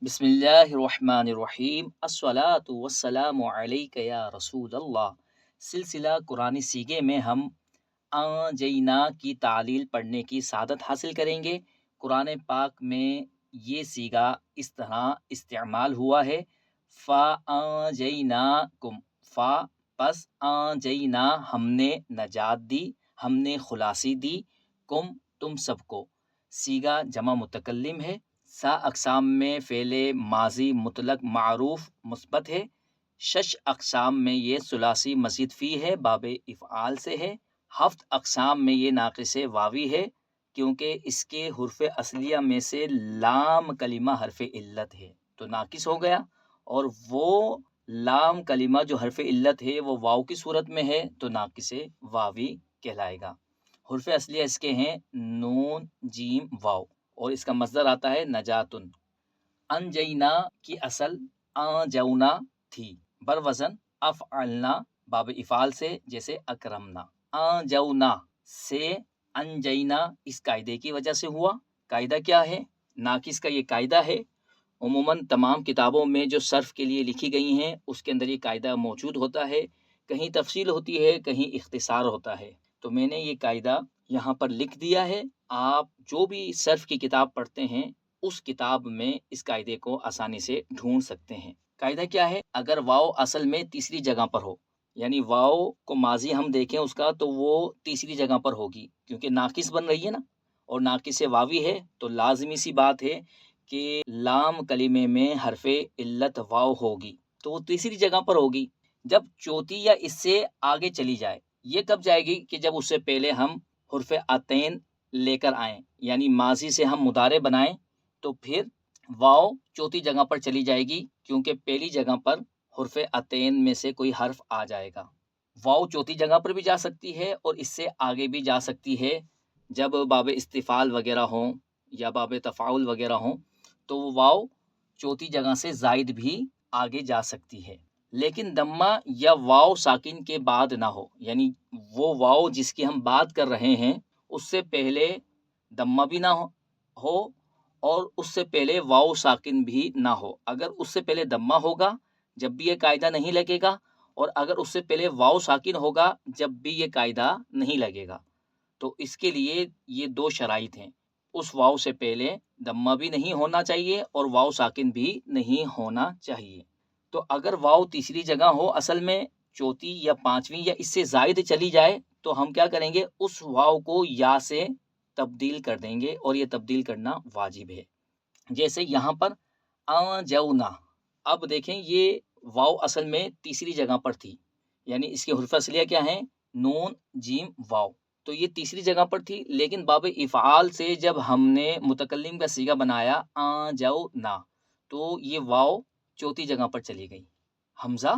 بسم اللہ الرحمن الرحیم الصلاۃ والسلام علیک یا رسول اللہ۔ سلسلہ قرآن سیغے میں ہم جینا کی تعلیل پڑھنے کی سعادت حاصل کریں گے۔ قرآن پاک میں یہ سیغہ اس طرح استعمال ہوا ہے، فَأَنجَيْنَاكُمْ، فا پس آنجینا ہم نے نجات دی، ہم نے خلاصی دی، کم تم سب کو۔ سیغہ جمع متکلم ہے۔ سا اقسام میں فعل ماضی مطلق معروف مثبت ہے۔ شش اقسام میں یہ ثلاثی مزید فی ہے، باب افعال سے ہے۔ ہفت اقسام میں یہ ناقص واوی ہے کیونکہ اس کے حرف اصلیہ میں سے لام کلمہ حرف علت ہے تو ناقص ہو گیا، اور وہ لام کلمہ جو حرف علت ہے وہ واو کی صورت میں ہے تو ناقص واوی کہلائے گا۔ حرف اصلیہ اس کے ہیں نون جیم واو، اور اس کا مصدر آتا ہے نجاتن۔ انجینا کی اصل آجونا تھی، بر وزن افعلنا، باب افعال سے، جیسے اکرمنا۔ آجونا سے انجینا اس قاعدے کی وجہ سے ہوا۔ قاعدہ کیا ہے؟ ناقص کا یہ قاعدہ ہے، عموماً تمام کتابوں میں جو صرف کے لیے لکھی گئی ہیں اس کے اندر یہ قاعدہ موجود ہوتا ہے، کہیں تفصیل ہوتی ہے کہیں اختصار ہوتا ہے، تو میں نے یہ قاعدہ یہاں پر لکھ دیا ہے۔ آپ جو بھی صرف کی کتاب پڑھتے ہیں اس کتاب میں اس قاعدے کو آسانی سے ڈھونڈ سکتے ہیں۔ قاعدہ کیا ہے؟ اگر واو اصل میں تیسری جگہ پر ہو، یعنی واو کو ماضی ہم دیکھیں اس کا تو وہ تیسری جگہ پر ہوگی کیونکہ ناقص بن رہی ہے نا، اور ناقص واوی ہے تو لازمی سی بات ہے کہ لام کلمے میں حرف علت واو ہوگی تو وہ تیسری جگہ پر ہوگی۔ جب چوتھی یا اس سے آگے چلی جائے، یہ کب جائے گی کہ جب اس سے پہلے ہم حرف عطین لے کر آئیں، یعنی ماضی سے ہم مضارع بنائیں تو پھر واو چوتھی جگہ پر چلی جائے گی کیونکہ پہلی جگہ پر حرف عطین میں سے کوئی حرف آ جائے گا۔ واو چوتھی جگہ پر بھی جا سکتی ہے اور اس سے آگے بھی جا سکتی ہے، جب باب استفعال وغیرہ ہوں یا باب تفاعل وغیرہ ہوں تو وہ واو چوتھی جگہ سے زائد بھی آگے جا سکتی ہے، لیکن دمہ یا واو ساکن کے بعد نہ ہو، یعنی وہ واو جس کی ہم بات کر رہے ہیں اس سے پہلے دمہ بھی نہ ہو اور اس سے پہلے واو ساکن بھی نہ ہو۔ اگر اس سے پہلے دمہ ہوگا جب بھی یہ قاعدہ نہیں لگے گا، اور اگر اس سے پہلے واو ساکن ہوگا جب بھی یہ قاعدہ نہیں لگے گا، تو اس کے لیے یہ دو شرائط ہیں، اس واو سے پہلے دمہ بھی نہیں ہونا چاہیے اور واو ساکن بھی نہیں ہونا چاہیے۔ تو اگر واو تیسری جگہ ہو اصل میں، چوتھی یا پانچویں یا اس سے زائد چلی جائے تو ہم کیا کریں گے؟ اس واو کو یا سے تبدیل کر دیں گے، اور یہ تبدیل کرنا واجب ہے۔ جیسے یہاں پر آجونا، اب دیکھیں یہ واو اصل میں تیسری جگہ پر تھی، یعنی اس کے حروف اصلیہ کیا ہیں؟ نون جیم واو، تو یہ تیسری جگہ پر تھی، لیکن باب افعال سے جب ہم نے متکلم کا صیغہ بنایا آجونا تو یہ واو چوتھی جگہ پر چلی گئی۔ حمزہ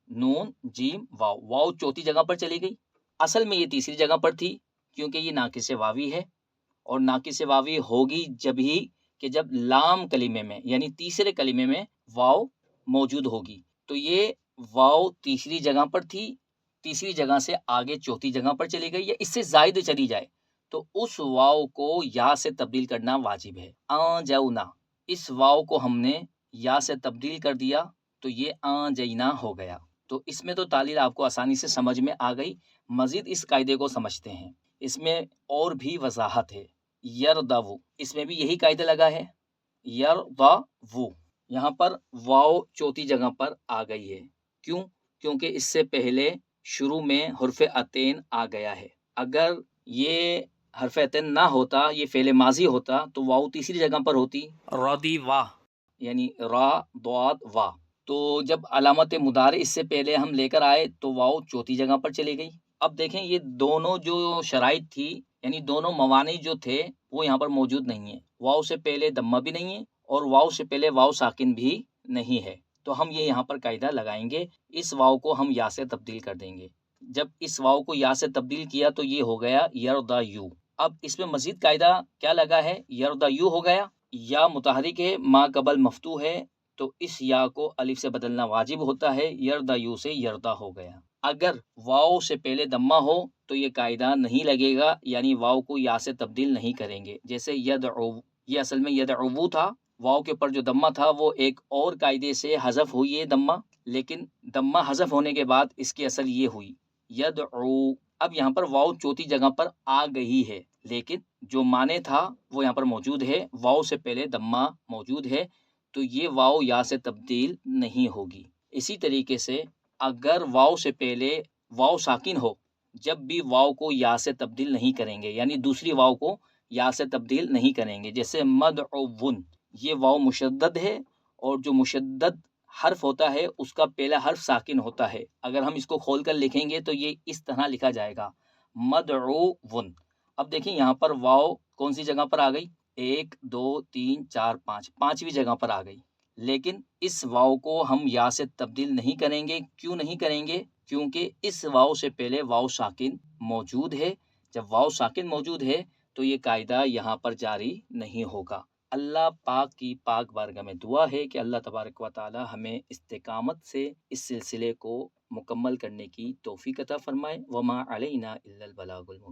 نون جیم واو، واو چوتھی جگہ پر چلی گئی، اصل میں یہ تیسری جگہ پر تھی کیونکہ یہ ناقص واوی ہے، اور ناقص واوی ہوگی جب ہی کہ جب لام کلمے میں یعنی تیسرے کلمے میں واو موجود ہوگی، تو یہ واو تیسری جگہ پر تھی، تیسری جگہ سے آگے چوتھی جگہ پر چلی گئی یا اس سے زائد چلی جائے تو اس واو کو یا سے تبدیل کرنا واجب ہے۔ آجونا، اس واو کو ہم نے یا سے تبدیل کر دیا تو یہ آجینا ہو گیا۔ تو اس میں تو تعلیل آپ کو آسانی سے سمجھ میں آ گئی۔ مزید اس قاعدے کو سمجھتے ہیں، اس میں اور بھی وضاحت ہے۔ یردو، اس میں بھی یہی قاعدہ لگا ہے، یردو، یہاں پر واو چوتھی جگہ پر آ گئی ہے، کیوں؟ کیونکہ اس سے پہلے شروع میں حرف عطین آ گیا ہے۔ اگر یہ حرف عطین نہ ہوتا، یہ فعل ماضی ہوتا تو واو تیسری جگہ پر ہوتی، ردی وا، یعنی را ضاد وا، تو جب علامت مضارع اس سے پہلے ہم لے کر آئے تو واو چوتھی جگہ پر چلی گئی۔ اب دیکھیں یہ دونوں جو شرائط تھی، یعنی دونوں موانع جو تھے وہ یہاں پر موجود نہیں ہیں، واو سے پہلے دمہ بھی نہیں ہے اور واو سے پہلے واو ساکن بھی نہیں ہے، تو ہم یہ یہاں پر قاعدہ لگائیں گے، اس واو کو ہم یا سے تبدیل کر دیں گے۔ جب اس واو کو یا سے تبدیل کیا تو یہ ہو گیا یردایو۔ اب اس میں مزید قاعدہ کیا لگا ہے؟ یردایو ہو گیا، یا متحرک ہے، ما قبل مفتوح ہے تو اس یا کو الف سے بدلنا واجب ہوتا ہے، یردایو سے یردا ہو گیا۔ اگر واو سے پہلے دمہ ہو تو یہ قاعدہ نہیں لگے گا، یعنی واو کو یا سے تبدیل نہیں کریں گے، جیسے یدعو، یہ اصل میں یدعو تھا واو کے اوپر جو دمہ تھا وہ ایک اور قاعدے سے حذف ہوئی ہے دمہ، لیکن دمہ حذف ہونے کے بعد اس کی اصل یہ ہوئی یدعو۔ اب یہاں پر واو چوتھی جگہ پر آ گئی ہے، لیکن جو معنی تھا وہ یہاں پر موجود ہے، واو سے پہلے دمہ موجود ہے، تو یہ واو یا سے تبدیل نہیں ہوگی۔ اسی طریقے سے اگر واو سے پہلے واو ساکن ہو، جب بھی واو کو یا سے تبدیل نہیں کریں گے، یعنی دوسری واو کو یا سے تبدیل نہیں کریں گے، جیسے مدعون، یہ واو مشدد ہے اور جو مشدد حرف ہوتا ہے اس کا پہلا حرف ساکن ہوتا ہے، اگر ہم اس کو کھول کر لکھیں گے تو یہ اس طرح لکھا جائے گا مدعون۔ اب دیکھیں یہاں پر واو کون سی جگہ پر آ گئی؟ 1 2 3 4 5، پانچویں جگہ پر آ گئی، لیکن اس واو کو ہم یا سے تبدیل نہیں کریں گے۔ کیوں نہیں کریں گے؟ کیونکہ اس واو سے پہلے واو ساکن موجود ہے، جب واو ساکن موجود ہے تو یہ قاعدہ یہاں پر جاری نہیں ہوگا۔ اللہ پاک کی پاک بارگاہ میں دعا ہے کہ اللہ تبارک و تعالی ہمیں استقامت سے اس سلسلے کو مکمل کرنے کی توفیق عطا فرمائے۔ وما علینا الا البلاغ المبین۔